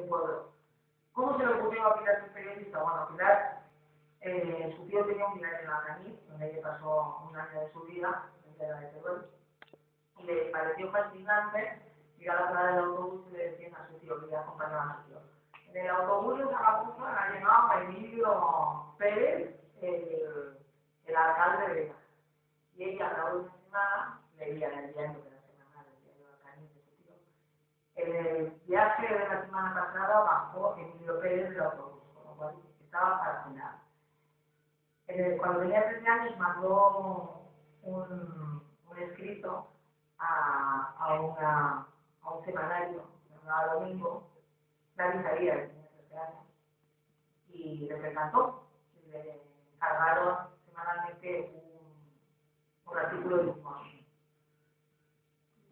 pueblo. ¿Cómo se le ocurrió a Pilar ser periodista? Bueno, Pilar, su tío tenía un diario en Alcañiz, donde ella pasó un año de su vida, en la de Teruel, y le pareció fascinante ir a la parada del autobús y le decían a su tío que le acompañaba a su tío. En el autobús de Zaragoza la llegaba Emilio Pérez, el alcalde de Vega. Y ella, a la última semana, leía en el diario de la semana, el diario de Alcañiz de su tío. En el viaje de la semana pasada bajó Emilio Pérez del autobús, con lo cual estaba fascinado. Cuando tenía 13 años mandó un escrito a un semanario, se llamaba Domingo, Nadie sabía que tenía 13 años, y les encantó. Y le encargaron semanalmente un artículo de información.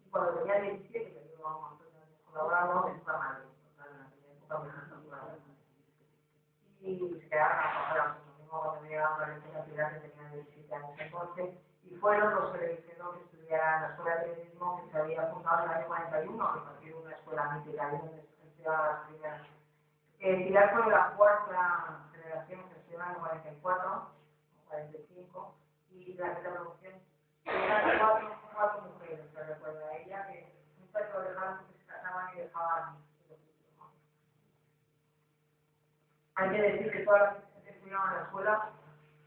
Y cuando tenía 17, que llevaba un montón de años colaborando, me fue a Madrid, en la época de y se quedaron afuera. Lo mismo cuando llegaron a la ciudad que tenía 17 años entonces, y fueron los que le dijeron que estudiaran la escuela de periodismo que se había fundado en el año 41, a partir de una escuela mítica, ahí donde se estudiaban las primeras. Pilar fue la cuarta generación que estudió en el 44, 45, y la promoción eran cuatro mujeres, se recuerda a ella, que muchas lo dejaron que se casaban y dejaban. Hay que decir que todas las que estudiaban en la escuela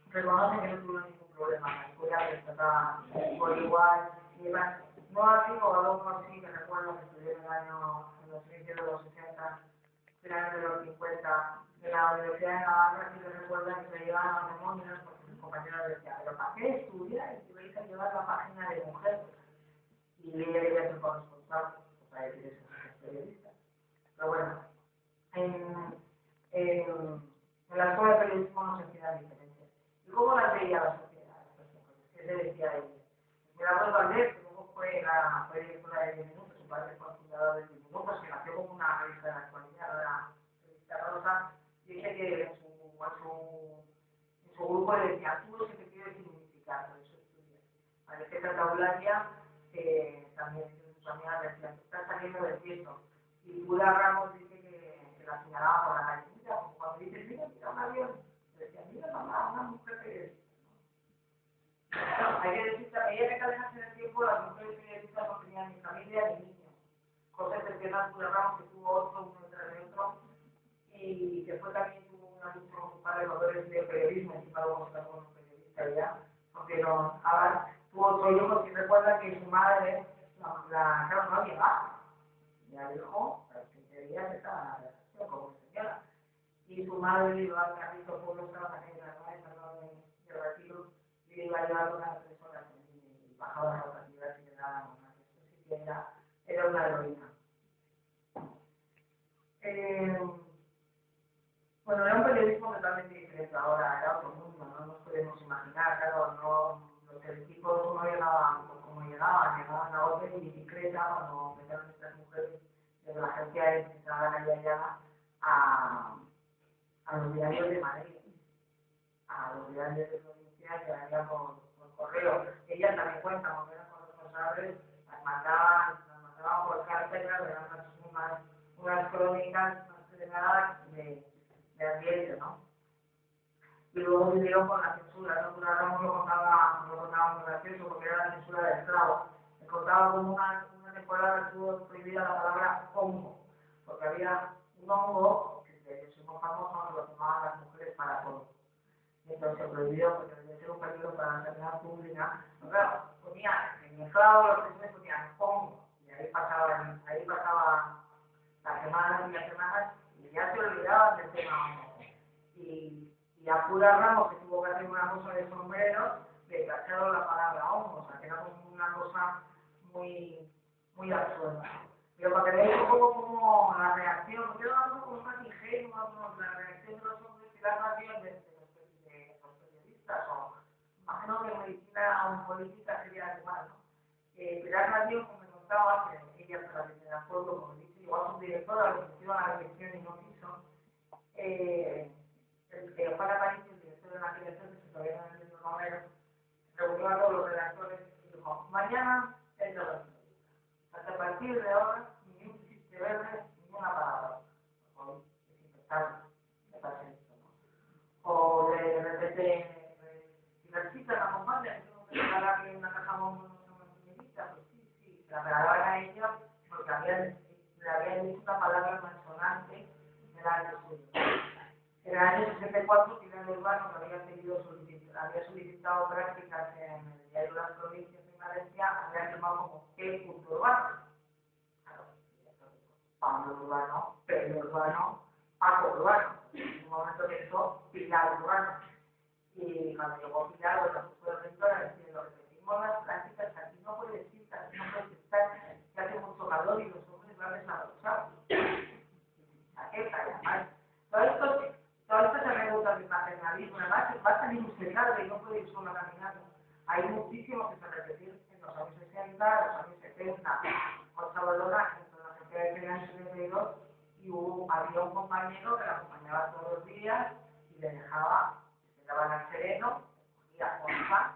reconocen que no tuvieron ningún problema en la escuela, les trataban por igual, y demás. No así como alumnos sí que recuerdo que estuvieron en los inicios de los 60, finales de los 50, de la Universidad de Navarra, sí que recuerdan que se llevaban a demonios porque sus compañeros decían, pero ¿para qué estudiar si vais a llevar la página de mujer? Y ella debía ser corresponsal, para decir eso, que es periodista. Pero bueno, en la escuela de periodismo no se hacían diferencias. ¿Y cómo las veía la sociedad? ¿Qué se decía de ella? Milagros Valdés, que luego fue directora de 10 Minutos, su padre fue fundador de 10 Minutos, que nació como una revista de la actualidad, la revista Rosa, dice que en su grupo le decía, tú lo que te quieres significar, por eso estudias. Parece que Taularia también sus amigas decían, estás saliendo del tiesto. Y Pura Ramos dice que la señalaba por la calle. Mira, como cuando dices, mira un avión, le decía, mira mamá, una mujer periodista. Hay que decir que a medida que cadenas en el tiempo, las mujeres periodistas no tenían ni familia ni niños. Cosa excepcional, Pura Ramos, que tuvo otro, uno detrás de otro, y que fue también tuvo una lucha con su padre, los dos de periodismo, encima luego se como periodista ya, porque no, ahora tuvo otro hijo, que recuerda que su madre, claro, no había baja. Ya dijo, que quería que estaba en la redacción como señora. Y su madre iba al carrito por los trabajos en la nueva de retiro y le iba a llevar unas 3 horas y bajaba las rotativas y le daban más. Esto sí que era una heroína. Bueno, era un periodismo totalmente diferente ahora, era otro mundo, no nos podemos imaginar, claro, no, los equipos no llegaban como llegaban a golpe y discreta cuando empezaron estas mujeres desde la agencia empezaban a llegar a los diarios de Madrid, a los diarios de provincia que venían por correo. Ellas también cuentan, cuando eran corresponsables, las mandaban por cartas, eran unas crónicas más que nada de ambiente, ¿no? Y luego vivieron con la censura, ¿no? Pura Ramos lo contaba muy gracioso porque era la censura del esclavo. Me contaba como una temporada estuvo prohibida la palabra hongo, porque había un hongo que se muy famoso, que lo tomaban las mujeres para todo. Y entonces se prohibió porque debía ser un peligro para la sanidad pública. Pero claro, ponían en el esclavo los peces ponían hongo, y ahí pasaba las semanas y las semanas, y ya se olvidaban del tema hongo. Y a Pura Ramos, que tuvo que hacer una cosa de sombrero, le cacharon la palabra hongo, o sea, que era como una cosa muy, muy absurda. Pero para que veáis un poco como la reacción, porque era algo como más ingenua, la reacción de los hombres y la reacción de los periodistas, o imagino que en medicina o en política sería igual, ¿no? Pilar Nación, como me contaba, que ella fue la primera pueblo, como dice, igual su directora, lo que iba a la elección y no quiso. Juan Aparicio, el director de la dirección, que se todavía no entiendo Romero, reunió a todos los redactores y dijo, mañana es de los periodistas. Hasta a partir de ahora, ni un chiste verde, ninguna palabra. le había dicho una palabra malsonante en el año suyo. En el año 64, Pilar Urbano, que había solicitado prácticas en el Diario de las Provincias de Valencia, había llamado como P. Urbano. Claro, Pablo Urbano, Pedro Urbano, Paco Urbano. En un momento pensó Pilar Urbano. Y cuando llegó Pilar, bueno, fue el rector a decir, lo repetimos las prácticas, que aquí no puedes ir, que aquí no puedes estar, que hace mucho calor y los hombres van desabrochados. Chaqueta, además. Todas estas anécdotas de paternalismo, además, va a salir un serial y no puede ir solo caminando. Hay muchísimos que se repiten en los años 60, los años 70. Concha Baldona, en la gente de Pena en 72, y había un compañero que la acompañaba todos los días y le dejaba, se daban al sereno, cogía Concha,